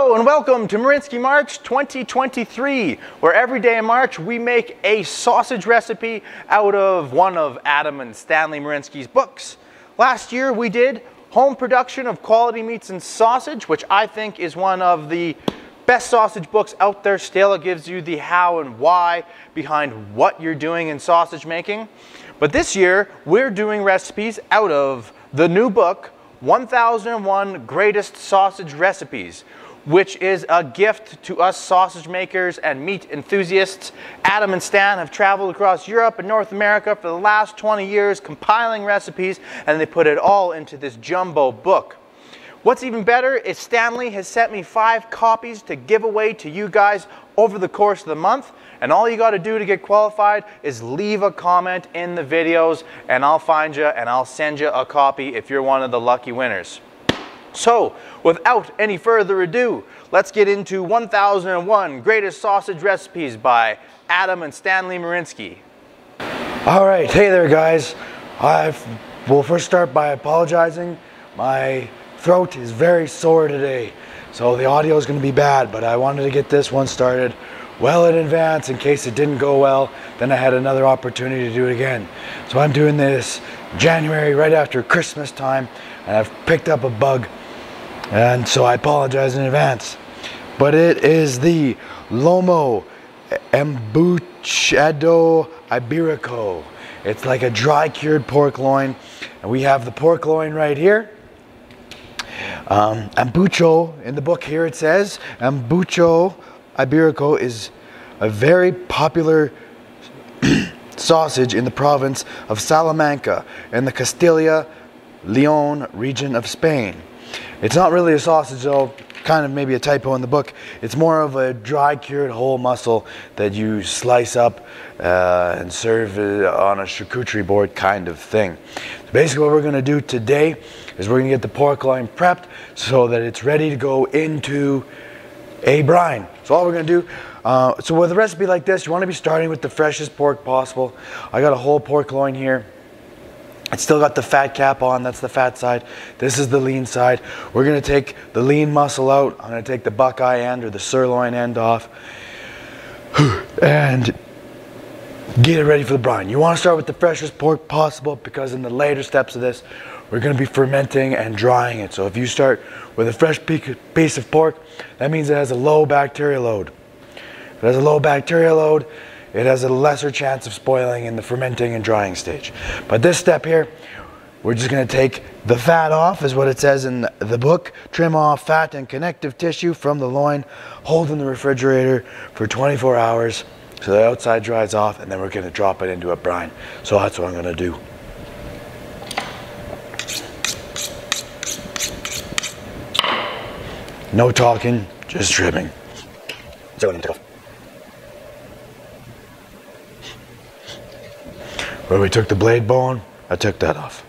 Hello and welcome to Marinsky March 2023, where every day in March we make a sausage recipe out of one of Adam and Stanley Marinsky's books. Last year we did home production of quality meats and sausage, which I think is one of the best sausage books out there still. It gives you the how and why behind what you're doing in sausage making. But this year we're doing recipes out of the new book, 1001 Greatest Sausage Recipes, which is a gift to us sausage makers and meat enthusiasts. Adam and Stan have traveled across Europe and North America for the last 20 years compiling recipes, and they put it all into this jumbo book. What's even better is Stanley has sent me 5 copies to give away to you guys over the course of the month, and all you got to do to get qualified is leave a comment in the videos and I'll find you and I'll send you a copy if you're one of the lucky winners. So, without any further ado, let's get into 1001 Greatest Sausage Recipes by Adam and Stanley Marinsky. Alright, hey there guys. I will first start by apologizing. My throat is very sore today, so the audio is going to be bad, but I wanted to get this one started well in advance in case it didn't go well. Then I had another opportunity to do it again. So I'm doing this January, right after Christmas time, and I've picked up a bug, and so I apologize in advance. But it is the Lomo Embuchado Iberico. It's like a dry cured pork loin, and we have the pork loin right here. Embucho, in the book here it says, Embucho Iberico is a very popular sausage in the province of Salamanca in the Castilla-Leon region of Spain. It's not really a sausage though, kind of maybe a typo in the book. It's more of a dry cured whole muscle that you slice up and serve on a charcuterie board kind of thing. So basically what we're going to do today is we're going to get the pork loin prepped so that it's ready to go into a brine. So all we're going to do, so with a recipe like this, you want to be starting with the freshest pork possible. I got a whole pork loin here. It's still got the fat cap on, that's the fat side. This is the lean side. We're going to take the lean muscle out. I'm going to take the buckeye end or the sirloin end off and get it ready for the brine. You want to start with the freshest pork possible because in the later steps of this, we're going to be fermenting and drying it. So if you start with a fresh piece of pork, that means it has a low bacteria load. If it has a low bacteria load, it has a lesser chance of spoiling in the fermenting and drying stage. But this step here, we're just going to take the fat off, is what it says in the book. Trim off fat and connective tissue from the loin, hold in the refrigerator for 24 hours so the outside dries off, and then we're going to drop it into a brine. So that's what I'm going to do. No talking, just trimming. So I'm going to take off. Where we took the blade bone, I took that off.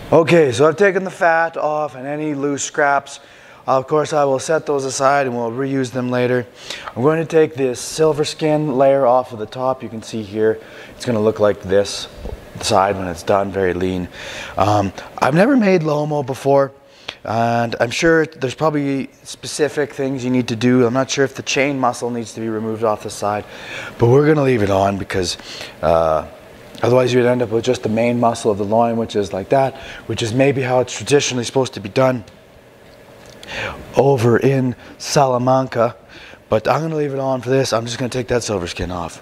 Okay, so I've taken the fat off and any loose scraps. Of course, I will set those aside and we'll reuse them later. I'm going to take this silver skin layer off of the top. You can see here, it's going to look like this side when it's done, very lean. I've never made lomo before, and I'm sure there's probably specific things you need to do. I'm not sure if the chain muscle needs to be removed off the side, but we're going to leave it on because otherwise you'd end up with just the main muscle of the loin, which is like that, which is maybe how it's traditionally supposed to be done over in Salamanca. But I'm going to leave it on for this. I'm just going to take that silver skin off.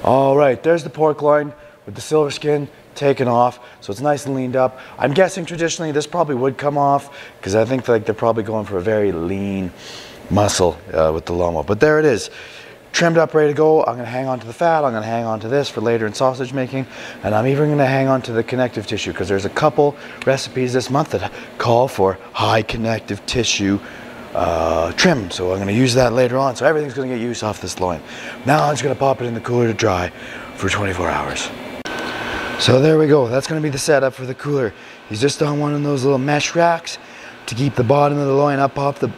All right, there's the pork loin with the silver skin taken off, so it's nice and leaned up. I'm guessing traditionally this probably would come off because I think like they're probably going for a very lean muscle with the Lomo. But there it is, trimmed up, ready to go. I'm going to hang on to the fat. I'm going to hang on to this for later in sausage making, and I'm even going to hang on to the connective tissue because there's a couple recipes this month that call for high connective tissue trim, so I'm going to use that later on. So everything's going to get used off this loin. Now I'm just going to pop it in the cooler to dry for 24 hours. So there we go. That's going to be the setup for the cooler. He's just on one of those little mesh racks to keep the bottom of the loin up off the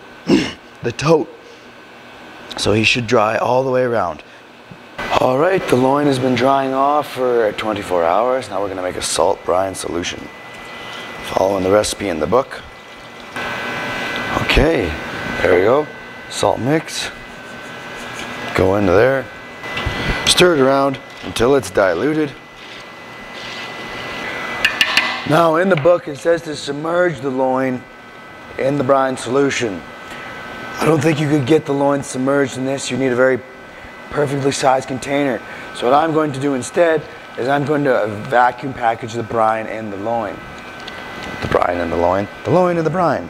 the tote. So he should dry all the way around. All right, the loin has been drying off for 24 hours. Now we're going to make a salt brine solution, following the recipe in the book. Okay, there we go. Salt mix. Go into there. Stir it around until it's diluted. Now in the book it says to submerge the loin in the brine solution. I don't think you could get the loin submerged in this. You need a very perfectly sized container. So what I'm going to do instead is I'm going to vacuum package the brine and the loin. The brine and the loin. The loin and the brine.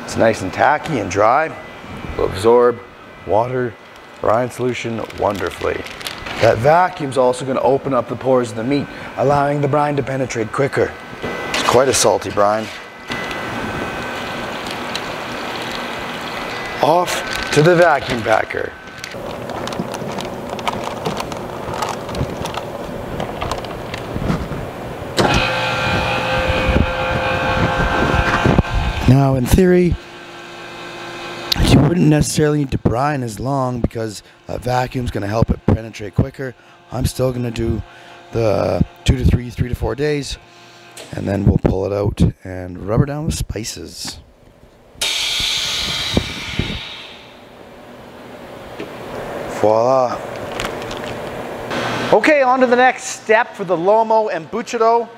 It's nice and tacky and dry. It will absorb water, brine solution wonderfully. That vacuum's also going to open up the pores of the meat, allowing the brine to penetrate quicker. It's quite a salty brine. Off to the vacuum packer. Now in theory, you wouldn't necessarily need to brine as long because that vacuum's going to help it penetrate quicker. I'm still going to do the 2 to 3, 3 to 4 days, and then we'll pull it out and rub it down with spices. Voila. Okay, on to the next step for the Lomo Embuchado.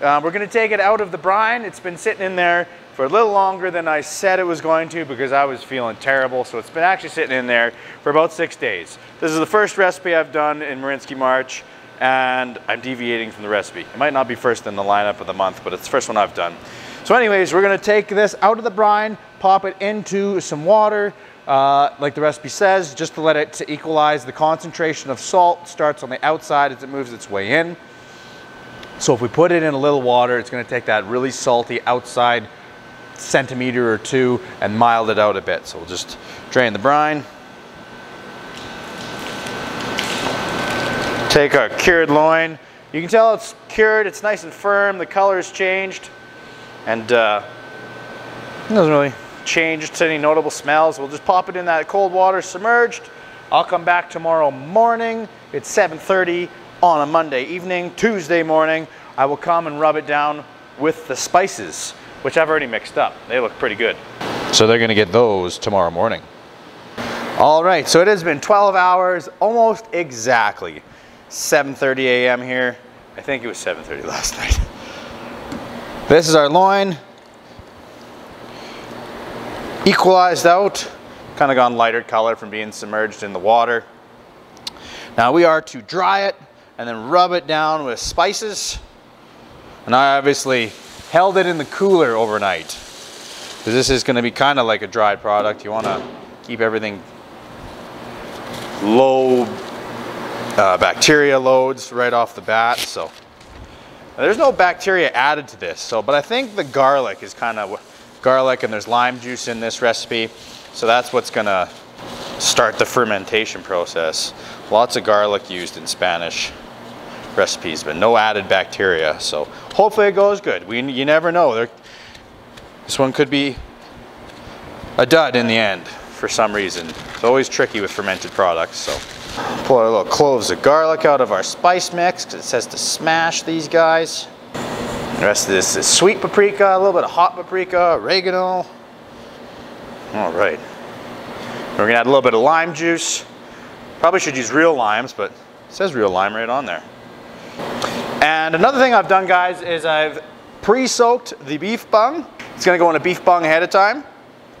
We're going to take it out of the brine. It's been sitting in there for a little longer than I said it was going to because I was feeling terrible. So it's been actually sitting in there for about 6 days. This is the first recipe I've done in Marinsky March, and I'm deviating from the recipe. It might not be first in the lineup of the month, but it's the first one I've done. So anyways, we're going to take this out of the brine, pop it into some water, like the recipe says, just to let it to equalize the concentration of salt. Starts on the outside as it moves its way in. So if we put it in a little water, it's going to take that really salty outside centimeter or two and mild it out a bit. So we'll just drain the brine. Take our cured loin. You can tell it's cured, it's nice and firm, the color's changed, and it doesn't really change to any notable smells. We'll just pop it in that cold water submerged. I'll come back tomorrow morning. It's 7:30 on a Monday evening. Tuesday morning, I will come and rub it down with the spices, which I've already mixed up. They look pretty good. So they're gonna get those tomorrow morning. All right, so it has been 12 hours, almost exactly. 7:30 a.m. here. I think it was 7:30 last night. This is our loin. Equalized out, kind of gone lighter color from being submerged in the water. Now we are to dry it and then rub it down with spices. And I obviously held it in the cooler overnight because this is going to be kind of like a dried product. You want to keep everything low bacteria loads right off the bat. So there's no bacteria added to this. So, but I think the garlic is kind of garlic, and there's lime juice in this recipe. So that's what's going to start the fermentation process. Lots of garlic used in Spanish recipes, but no added bacteria. So hopefully it goes good. You never know. This one could be a dud in the end for some reason. It's always tricky with fermented products. So pull our little cloves of garlic out of our spice mix because it says to smash these guys. The rest of this is sweet paprika, a little bit of hot paprika, oregano. All right. We're gonna add a little bit of lime juice. Probably should use real limes, but it says real lime right on there. And another thing I've done, guys, is I've pre-soaked the beef bung. It's gonna go in a beef bung ahead of time,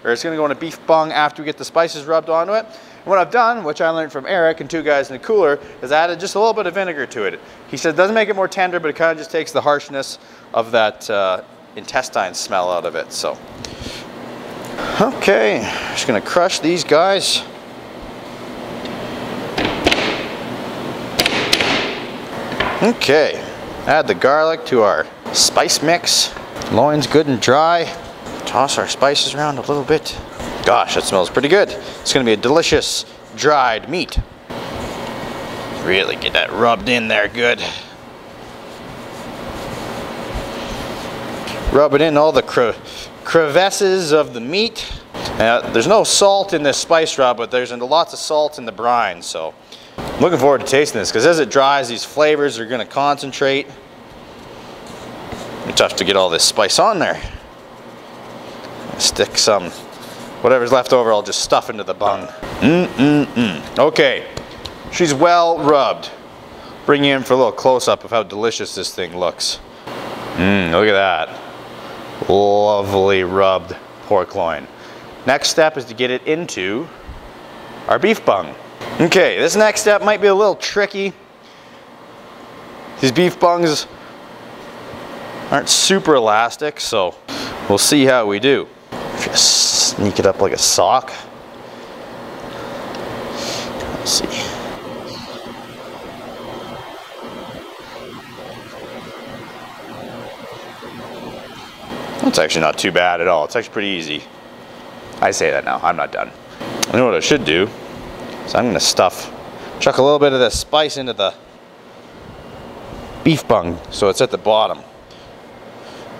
or it's gonna go in a beef bung after we get the spices rubbed onto it. And What I've done, which I learned from Eric and two guys in the cooler, is I added just a little bit of vinegar to it. He said it doesn't make it more tender, but it kind of just takes the harshness of that intestine smell out of it. So, okay, just gonna crush these guys. Okay, add the garlic to our spice mix. Loin's good and dry. Toss our spices around a little bit. Gosh, that smells pretty good. It's gonna be a delicious dried meat. Really get that rubbed in there good. Rub it in all the crevices of the meat. There's no salt in this spice rub, but there's lots of salt in the brine, so I'm looking forward to tasting this, because as it dries, these flavors are gonna concentrate. It's tough to get all this spice on there. Stick some, whatever's left over, I'll just stuff into the bung. Okay, she's well rubbed. Bring you in for a little close-up of how delicious this thing looks. Look at that. Lovely rubbed pork loin. Next step is to get it into our beef bung. Okay, this next step might be a little tricky. These beef bungs aren't super elastic, so we'll see how we do. Just sneak it up like a sock. Let's see. That's actually not too bad at all. It's actually pretty easy. I say that now, I'm not done. I know what I should do. So I'm gonna chuck a little bit of this spice into the beef bung so it's at the bottom.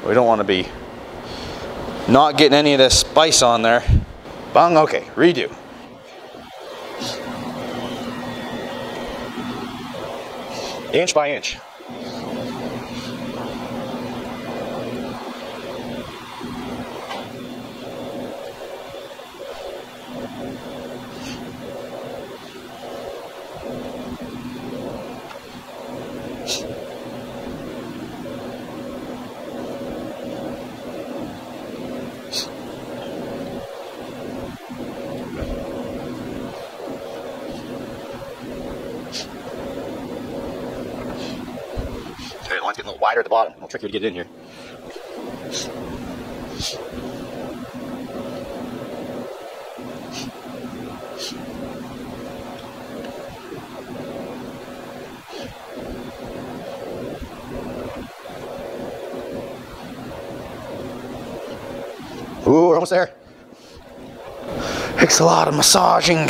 We don't want to be not getting any of this spice on there. Bung, okay, redo. Inch by inch. Line's getting a little wider at the bottom. It'll trick you to get it in here. Ooh, we're almost there. Takes a lot of massaging.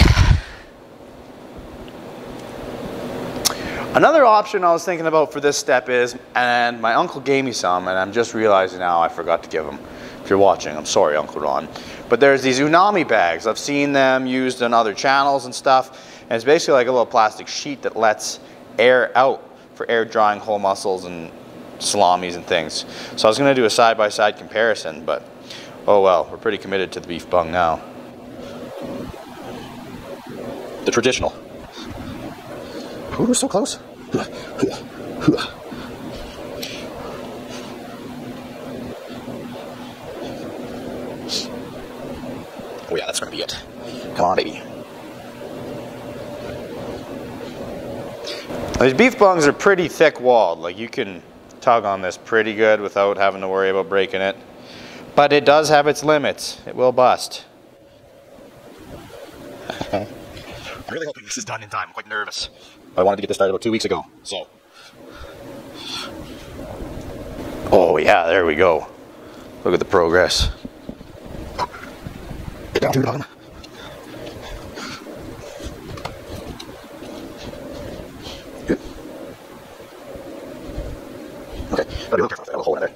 Another option I was thinking about for this step is, and my uncle gave me some, and I'm just realizing now I forgot to give them. If you're watching, I'm sorry, Uncle Ron. But there's these unami bags. I've seen them used on other channels and stuff, and it's basically like a little plastic sheet that lets air out for air drying whole mussels and salamis and things. So I was going to do a side-by-side comparison, but oh well, we're pretty committed to the beef bung now. The traditional. Ooh, we're so close. Oh yeah, that's gonna be it. Come on, baby. These beef bungs are pretty thick-walled. Like, you can tug on this pretty good without having to worry about breaking it. But it does have its limits. It will bust. I'm really hoping this is done in time. I'm quite nervous. I wanted to get this started about 2 weeks ago, so. Oh yeah, there we go. Look at the progress. Get down to the bottom. Good. Okay, gotta be a little careful. I have a hole in there.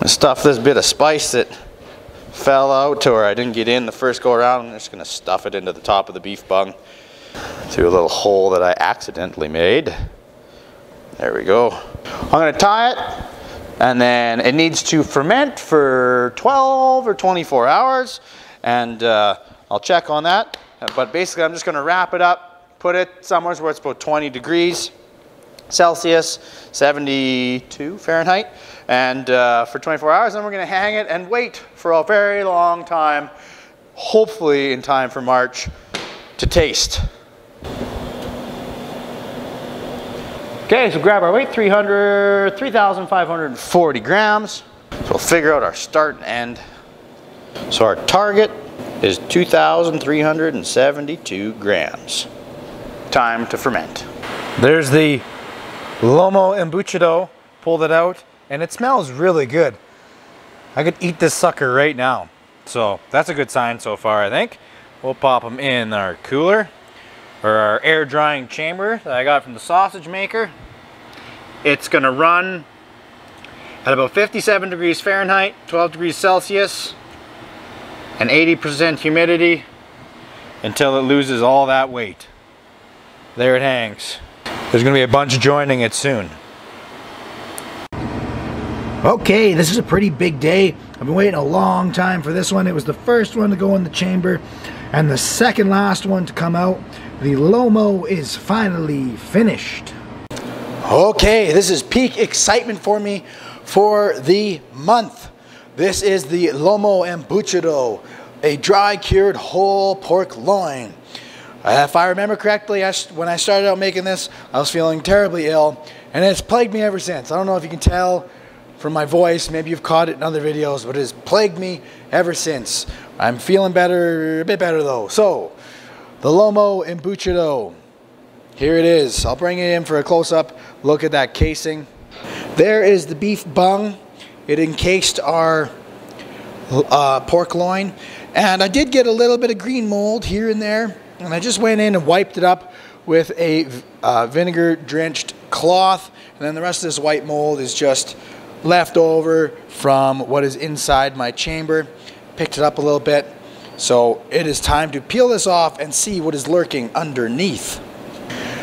Stuff this bit of spice that fell out to where I didn't get in the first go around. I'm just going to stuff it into the top of the beef bung. through a little hole that I accidentally made. There we go. I'm gonna tie it, and then it needs to ferment for 12 or 24 hours, and I'll check on that. But basically I'm just gonna wrap it up, put it somewhere where it's about 20 degrees Celsius, 72 Fahrenheit, and for 24 hours, then we're gonna hang it and wait for a very long time, hopefully in time for March, to taste. Okay, so grab our weight, 3,540 grams. So we'll figure out our start and end. So our target is 2,372 grams. Time to ferment. There's the Lomo Embuchado. Pulled it out, and it smells really good. I could eat this sucker right now. So that's a good sign so far, I think. We'll pop them in our cooler, or our air drying chamber that I got from the sausage maker. It's gonna run at about 57 degrees Fahrenheit, 12 degrees Celsius, and 80% humidity until it loses all that weight. There it hangs. There's gonna be a bunch joining it soon. Okay, this is a pretty big day. I've been waiting a long time for this one. It was the first one to go in the chamber and the second last one to come out. The Lomo is finally finished. Okay, this is peak excitement for me for the month. This is the Lomo Embuchado, a dry cured whole pork loin. If I remember correctly, when I started out making this, I was feeling terribly ill, and it's plagued me ever since. I don't know if you can tell from my voice, maybe you've caught it in other videos, but it has plagued me ever since. I'm feeling better, a bit better though. So, the Lomo Embuchado, here it is. I'll bring it in for a close-up look at that casing. There is the beef bung. It encased our pork loin, and I did get a little bit of green mold here and there, and I just went in and wiped it up with a vinegar-drenched cloth, and then the rest of this white mold is just left over from what is inside my chamber. Picked it up a little bit. So it is time to peel this off and see what is lurking underneath.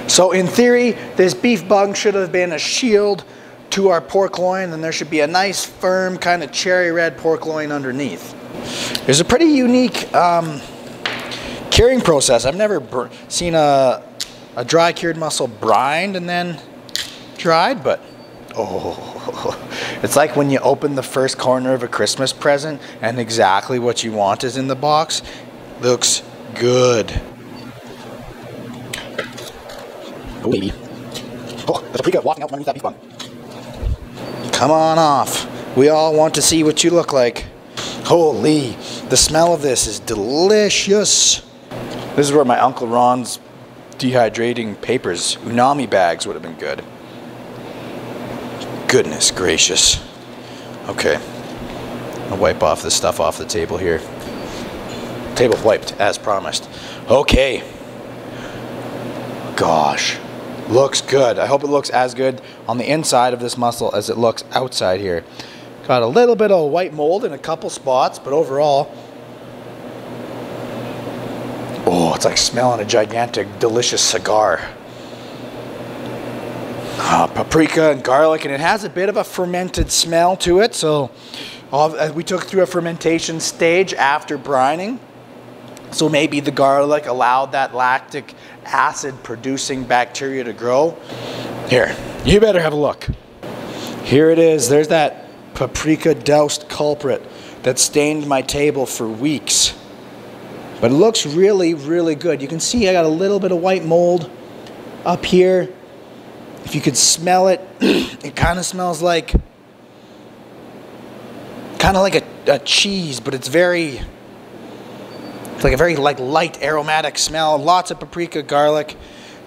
So in theory, this beef bung should have been a shield to our pork loin, and there should be a nice firm kind of cherry red pork loin underneath. There's a pretty unique curing process. I've never seen a dry cured mussel brined and then dried, but oh, it's like when you open the first corner of a Christmas present and exactly what you want is in the box. Looks good. Oh baby. Oh, there's a paprika walking out from underneath that beef bun. Come on off. We all want to see what you look like. Holy, the smell of this is delicious. This is where my Uncle Ron's dehydrating papers, unami bags, would have been good. Goodness gracious. Okay, I'll wipe off this stuff off the table here. Table wiped, as promised. Okay. Gosh, looks good. I hope it looks as good on the inside of this mussel as it looks outside here. Got a little bit of white mold in a couple spots, but overall, oh, it's like smelling a gigantic, delicious cigar. Paprika and garlic, and it has a bit of a fermented smell to it. So we took through a fermentation stage after brining. So maybe the garlic allowed that lactic acid producing bacteria to grow. Here, you better have a look. Here it is. There's that paprika doused culprit that stained my table for weeks. But it looks really, really good. You can see I got a little bit of white mold up here. If you could smell it, it kind of smells like, a cheese, but it's like a very light aromatic smell. Lots of paprika, garlic.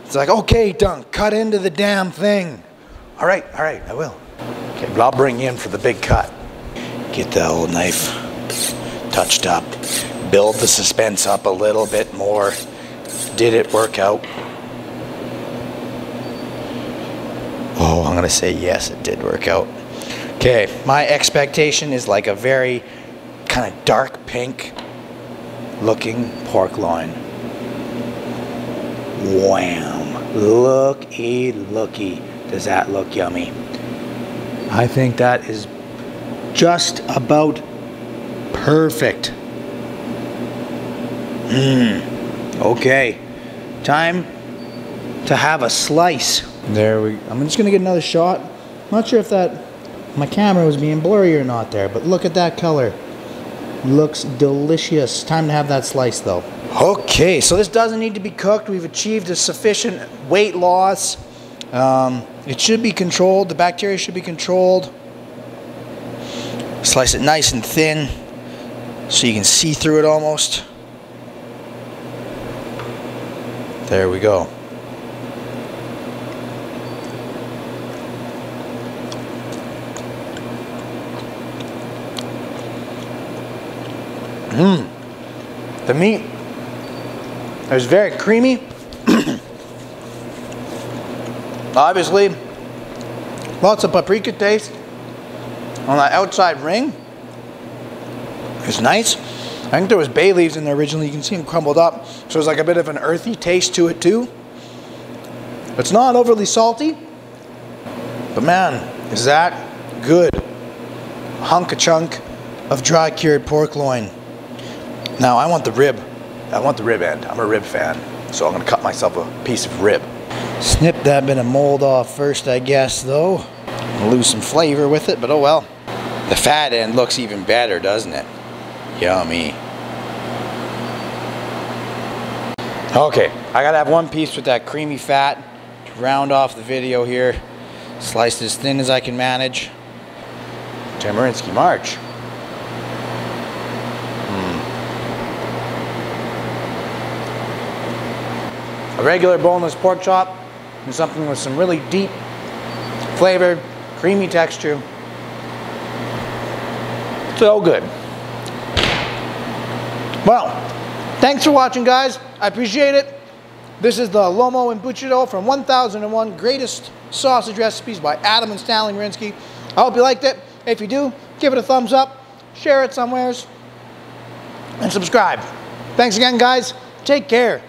It's like, okay, Dunk, cut into the damn thing. All right, I will. Okay, but I'll bring you in for the big cut. Get the old knife touched up. Build the suspense up a little bit more. Did it work out? Oh, I'm gonna say yes, it did work out. Okay, my expectation is like a very kind of dark pink looking pork loin. Wham! Looky, looky. Does that look yummy? I think that is just about perfect. Okay, time to have a slice. I'm just gonna get another shot. I'm not sure if my camera was being blurry or not there, but look at that color. Looks delicious. Time to have that slice though. Okay, so this doesn't need to be cooked. We've achieved a sufficient weight loss. It should be controlled. The bacteria should be controlled. Slice it nice and thin so you can see through it almost. There we go. The meat is very creamy. Obviously, lots of paprika taste on that outside ring. It's nice. I think there was bay leaves in there originally. You can see them crumbled up. So there's like a bit of an earthy taste to it too. It's not overly salty. But man, is that good. Chunk of dry cured pork loin. Now I want the rib. I want the rib end. I'm a rib fan. So I'm going to cut myself a piece of rib. Snip that bit of mold off first, I guess, though. Lose some flavor with it, but oh well. The fat end looks even better, doesn't it? Yummy. Okay, I gotta have one piece with that creamy fat to round off the video here. Sliced as thin as I can manage. Tamarinsky March. A regular boneless pork chop and something with some really deep flavored, creamy texture. So good. Well, thanks for watching, guys. I appreciate it. This is the Lomo Embuchado from 1001 Greatest Sausage Recipes by Adam and Stanley Marinsky. I hope you liked it. If you do, give it a thumbs up, share it somewheres, and subscribe. Thanks again, guys. Take care.